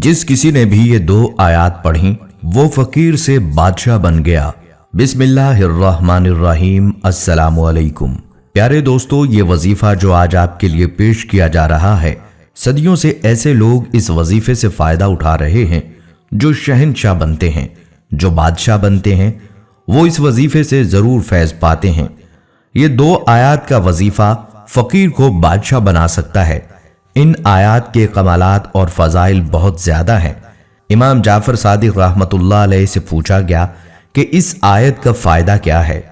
जिस किसी ने भी ये 2 आयात पढ़ी वो फकीर से बादशाह बन गया। बिस्मिल्लाहिर्रहमानिर्रहीम। अस्सलामु अलैकुम। प्यारे दोस्तों, ये वजीफा जो आज आपके लिए पेश किया जा रहा है, सदियों से ऐसे लोग इस वजीफे से फायदा उठा रहे हैं जो शहंशाह बनते हैं, जो बादशाह बनते हैं, वो इस वजीफे से जरूर फैज पाते हैं। ये 2 आयात का वजीफा फकीर को बादशाह बना सकता है। इन आयात के कमालात और फजाइल बहुत ज्यादा हैं। इमाम जाफर सादिक रहमतुल्लाह अलैह से पूछा गया कि इस आयत का फायदा क्या है।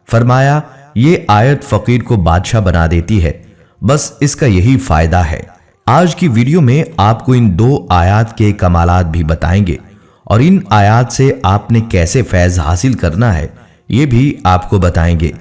फरमाया, ये आयत फकीर को बादशाह बना देती है, बस इसका यही फायदा है। आज की वीडियो में आपको इन 2 आयात के कमालात भी बताएंगे और इन आयात से आपने कैसे फैज हासिल करना है ये भी आपको बताएंगे।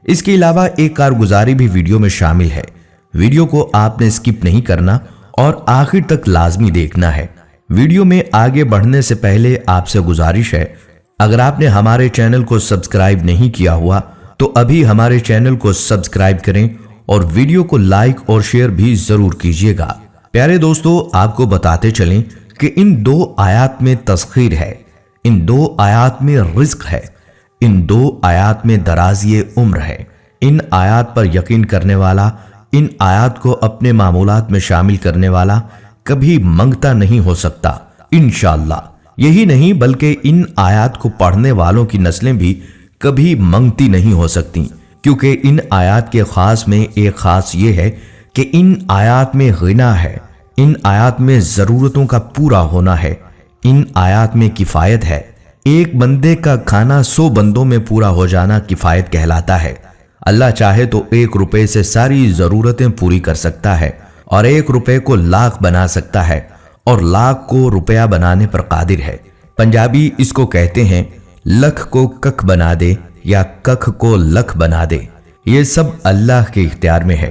इसके अलावा एक कारगुजारी भी वीडियो में शामिल है। वीडियो को आपने स्किप नहीं करना और आखिर तक लाजमी देखना है। वीडियो में आगे बढ़ने से पहले आपसे गुजारिश है, अगर आपने हमारे चैनल को सब्सक्राइब नहीं किया हुआ तो अभी हमारे चैनल को सब्सक्राइब करें और वीडियो को लाइक और शेयर भी जरूर कीजिएगा। प्यारे दोस्तों, आपको बताते चलें कि इन 2 आयात में तस्खीर है, इन 2 आयात में रिज्क है, इन 2 आयात में दराज़िए उम्र है। इन आयात पर यकीन करने वाला, इन आयात को अपने मामूलात में शामिल करने वाला कभी मंगता नहीं हो सकता इंशाअल्लाह। यही नहीं बल्कि इन आयात को पढ़ने वालों की नस्लें भी कभी मंगती नहीं हो सकती, क्योंकि इन आयात के खास में एक खास ये है कि इन आयात में गिना है, इन आयात में जरूरतों का पूरा होना है, इन आयात में किफायत है। एक बंदे का खाना 100 बंदों में पूरा हो जाना किफायत कहलाता है। अल्लाह चाहे तो 1 रुपए से सारी जरूरतें पूरी कर सकता है और 1 रुपए को लाख बना सकता है और लाख को रुपया बनाने पर कादिर है। पंजाबी इसको कहते हैं लख को कख बना दे या कख को लख बना दे। ये सब अल्लाह के इख्तियार में है।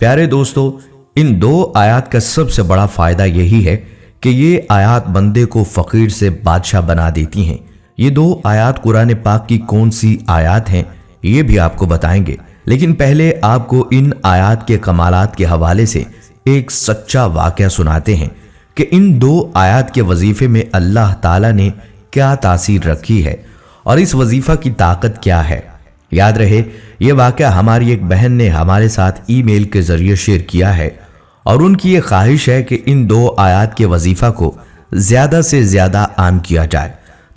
प्यारे दोस्तों, इन 2 आयात का सबसे बड़ा फायदा यही है कि ये आयात बंदे को फकीर से बादशाह बना देती हैं। ये 2 आयात कुरान पाक की कौन सी आयात हैं ये भी आपको बताएंगे, लेकिन पहले आपको इन आयात के कमालात के हवाले से एक सच्चा वाकया सुनाते हैं कि इन 2 आयात के वजीफे में अल्लाह ताला ने क्या तासीर रखी है और इस वजीफा की ताकत क्या है। याद रहे, ये वाकया हमारी एक बहन ने हमारे साथ ईमेल के जरिए शेयर किया है और उनकी ये ख्वाहिश है कि इन 2 आयात के वजीफा को ज्यादा से ज्यादा आम किया जाए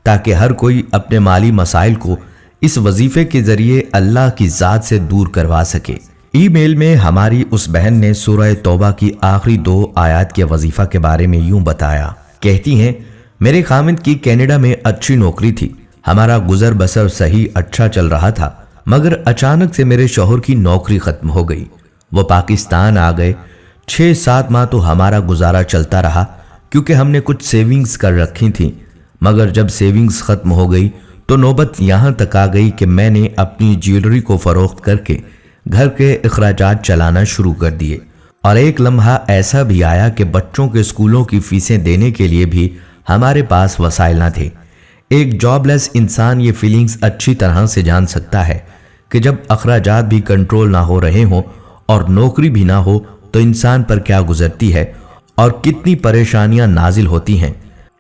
ताकि हर कोई अपने माली मसाइल को इस वजीफे के जरिए अल्लाह की जात से दूर करवा सके। ईमेल में हमारी उस बहन ने सूरह तौबा की आखिरी 2 आयात के वजीफा के बारे में यूं बताया। कहती हैं, मेरे खामिद की कनाडा में अच्छी नौकरी थी, हमारा गुजर बसर सही अच्छा चल रहा था, मगर अचानक से मेरे शौहर की नौकरी खत्म हो गई। वो पाकिस्तान आ गए। 6-7 माह तो हमारा गुजारा चलता रहा क्योंकि हमने कुछ सेविंग्स कर रखी थी, मगर जब सेविंग्स खत्म हो गई तो नौबत यहाँ तक आ गई कि मैंने अपनी ज्वेलरी को फरोख्त करके घर के अखराजात चलाना शुरू कर दिए और एक लम्हा ऐसा भी आया कि बच्चों के स्कूलों की फीसें देने के लिए भी हमारे पास वसाइल न थे। एक जॉबलेस इंसान ये फीलिंग्स अच्छी तरह से जान सकता है कि जब अखराजात भी कंट्रोल ना हो रहे हों और नौकरी भी ना हो तो इंसान पर क्या गुजरती है और कितनी परेशानियां नाजिल होती हैं।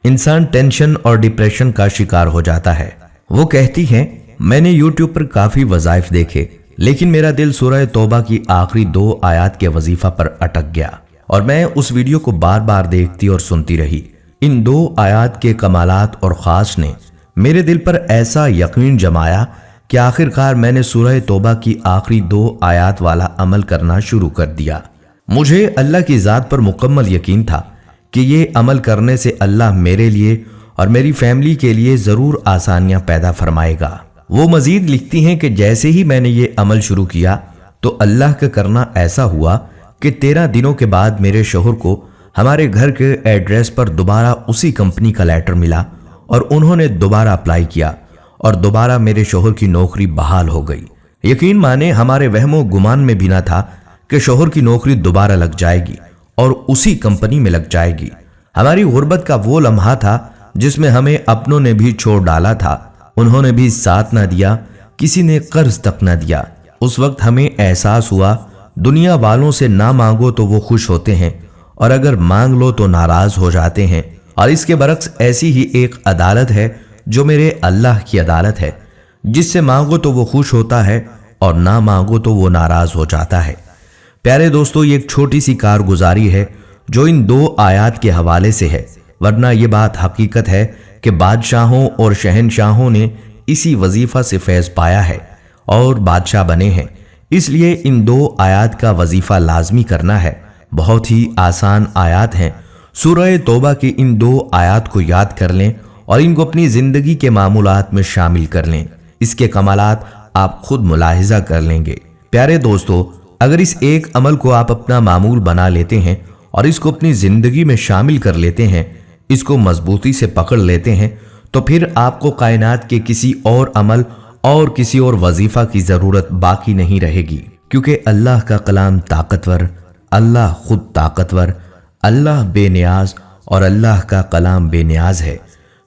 इंसान टेंशन और डिप्रेशन का शिकार हो जाता है। वो कहती हैं, मैंने यूट्यूब पर काफी वज़ाइफ देखे, लेकिन मेरा दिल सूरह तौबा की आखिरी 2 आयात के वजीफा पर अटक गया और मैं उस वीडियो को बार बार देखती और सुनती रही। इन 2 आयात के कमालात और खास ने मेरे दिल पर ऐसा यकीन जमाया कि आखिरकार मैंने सूरह तौबा की आखिरी 2 आयात वाला अमल करना शुरू कर दिया। मुझे अल्लाह की ज़ात पर मुकम्मल यकीन था कि ये अमल करने से अल्लाह मेरे लिए और मेरी फैमिली के लिए जरूर आसानियां पैदा फरमाएगा। वो मजीद लिखती हैं कि जैसे ही मैंने ये अमल शुरू किया तो अल्लाह का करना ऐसा हुआ कि 13 दिनों के बाद मेरे शौहर को हमारे घर के एड्रेस पर दोबारा उसी कंपनी का लेटर मिला और उन्होंने दोबारा अप्लाई किया और दोबारा मेरे शौहर की नौकरी बहाल हो गई। यकीन माने, हमारे वहमो गुमान में भी ना था कि शौहर की नौकरी दोबारा लग जाएगी और उसी कंपनी में लग जाएगी। हमारी गुर्बत का वो लम्हा था जिसमें हमें अपनों ने भी छोड़ डाला था, उन्होंने भी साथ ना दिया, किसी ने कर्ज तक न दिया। उस वक्त हमें एहसास हुआ दुनिया वालों से ना मांगो तो वो खुश होते हैं और अगर मांग लो तो नाराज हो जाते हैं और इसके बरक्स ऐसी ही एक अदालत है जो मेरे अल्लाह की अदालत है, जिससे मांगो तो वो खुश होता है और ना मांगो तो वो नाराज हो जाता है। प्यारे दोस्तों, ये एक छोटी सी कारगुजारी है जो इन 2 आयात के हवाले से है, वरना ये बात हकीकत है कि बादशाहों और शहनशाहों ने इसी वजीफा से फैज पाया है और बादशाह बने हैं। इसलिए इन 2 आयात का वजीफा लाजमी करना है। बहुत ही आसान आयात हैं। सूरह तौबा की इन 2 आयात को याद कर लें और इनको अपनी जिंदगी के मामूलात में शामिल कर लें। इसके कमालात आप खुद मुलाहिजा कर लेंगे। प्यारे दोस्तों, अगर इस एक अमल को आप अपना मामूल बना लेते हैं और इसको अपनी जिंदगी में शामिल कर लेते हैं, इसको मजबूती से पकड़ लेते हैं, तो फिर आपको कायनात के किसी और अमल और किसी और वजीफा की जरूरत बाकी नहीं रहेगी, क्योंकि अल्लाह का कलाम ताकतवर, अल्लाह खुद ताकतवर, अल्लाह बेनियाज और अल्लाह का कलाम बेनियाज है।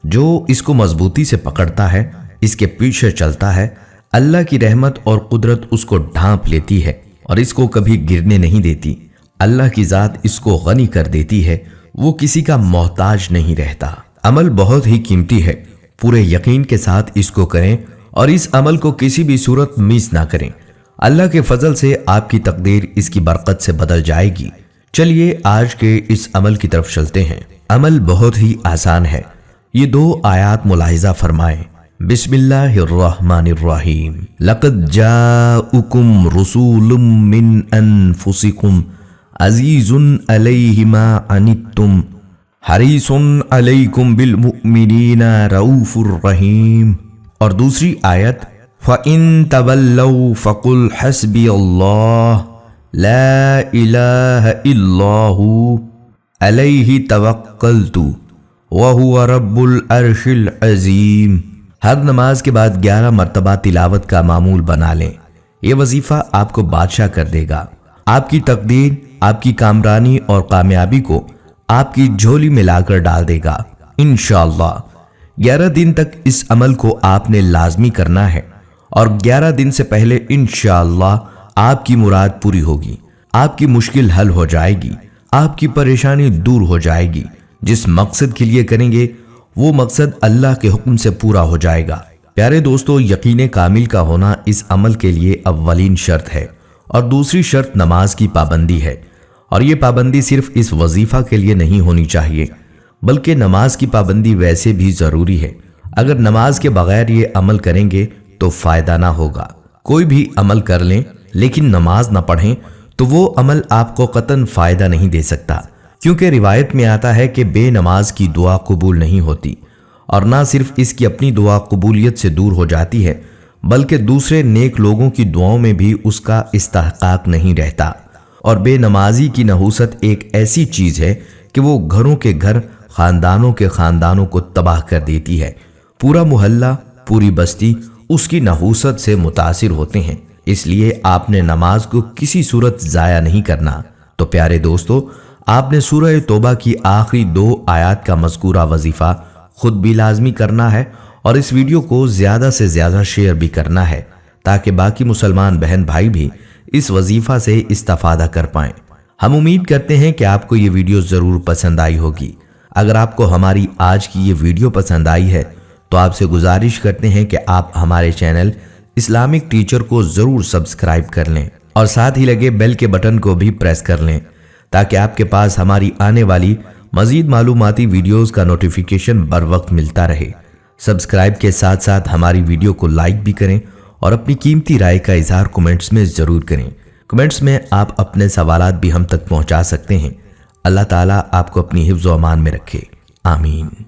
जो इसको मजबूती से पकड़ता है, इसके पीछे चलता है, अल्लाह की रहमत और कुदरत उसको ढांप लेती है और इसको कभी गिरने नहीं देती। अल्लाह की जात इसको गनी कर देती है, वो किसी का मोहताज नहीं रहता। अमल बहुत ही कीमती है, पूरे यकीन के साथ इसको करें और इस अमल को किसी भी सूरत मिस ना करें। अल्लाह के फजल से आपकी तकदीर इसकी बरकत से बदल जाएगी। चलिए आज के इस अमल की तरफ चलते हैं। अमल बहुत ही आसान है। ये 2 आयात मुलाहिजा फरमाएं। बिस्मिल्लाहिर्रहमानिर्रहीम। लक़द जाउकुम रसूलुम मिन अनफुसिकुम अज़ीज़ुन अलैहि मा अनित्तुम हरीसुन अलैकुम बिल मुमिनीना रऊफुर रहीम। और दूसरी आयत, फ़इन तवल्लौ फ़कुल हस्बी अल्लाह ला इलाहा इल्लाहु अलैहि तवक्कलतु व हुवा रब्बुल अर्शिल अज़ीम। हर नमाज के बाद 11 मरतबा तिलावत का मामूल बना लें। ये वजीफा आपको बादशाह कर देगा। आपकी तकदीर, आपकी कामरानी और कामयाबी को आपकी झोली में लाकर डाल देगा इंशाअल्लाह। 11 दिन तक इस अमल को आपने लाजमी करना है और 11 दिन से पहले इंशाअल्लाह आपकी मुराद पूरी होगी, आपकी मुश्किल हल हो जाएगी, आपकी परेशानी दूर हो जाएगी। जिस मकसद के लिए करेंगे वो मकसद अल्लाह के हुक्म से पूरा हो जाएगा। प्यारे दोस्तों, यकीन कामिल का होना इस अमल के लिए अव्वलीन शर्त है और दूसरी शर्त नमाज की पाबंदी है। और ये पाबंदी सिर्फ इस वजीफा के लिए नहीं होनी चाहिए, बल्कि नमाज की पाबंदी वैसे भी जरूरी है। अगर नमाज के बगैर ये अमल करेंगे तो फायदा ना होगा। कोई भी अमल कर लें लेकिन नमाज ना पढ़ें तो वो अमल आपको कतन फायदा नहीं दे सकता, क्योंकि रिवायत में आता है कि बेनमाज की दुआ कबूल नहीं होती और ना सिर्फ इसकी अपनी दुआ कबूलियत से दूर हो जाती है, बल्कि दूसरे नेक लोगों की दुआओं में भी उसका इस्तेहकाक नहीं रहता। और बेनमाजी की नहूसत एक ऐसी चीज है कि वो घरों के घर, खानदानों के खानदानों को तबाह कर देती है। पूरा मोहल्ला, पूरी बस्ती उसकी नहूसत से मुतासिर होते हैं। इसलिए आपने नमाज को किसी सूरत जाया नहीं करना। तो प्यारे दोस्तों, आपने सूरह तौबा की आखिरी 2 आयात का मज़कूरा वजीफा खुद भी लाजमी करना है और इस वीडियो को ज्यादा से ज्यादा शेयर भी करना है, ताकि बाकी मुसलमान बहन भाई भी इस वजीफा से इस्तेफादा कर पाएं। हम उम्मीद करते हैं कि आपको ये वीडियो जरूर पसंद आई होगी। अगर आपको हमारी आज की ये वीडियो पसंद आई है तो आपसे गुजारिश करते हैं कि आप हमारे चैनल इस्लामिक टीचर को जरूर सब्सक्राइब कर लें और साथ ही लगे बेल के बटन को भी प्रेस कर लें, ताकि आपके पास हमारी आने वाली मजीद मालूमाती वीडियोस का नोटिफिकेशन बर वक्त मिलता रहे। सब्सक्राइब के साथ साथ हमारी वीडियो को लाइक भी करें और अपनी कीमती राय का इजहार कमेंट्स में जरूर करें। कमेंट्स में आप अपने सवालात भी हम तक पहुंचा सकते हैं। अल्लाह ताला आपको अपनी हिफ्ज़ व अमान में रखे। आमीन।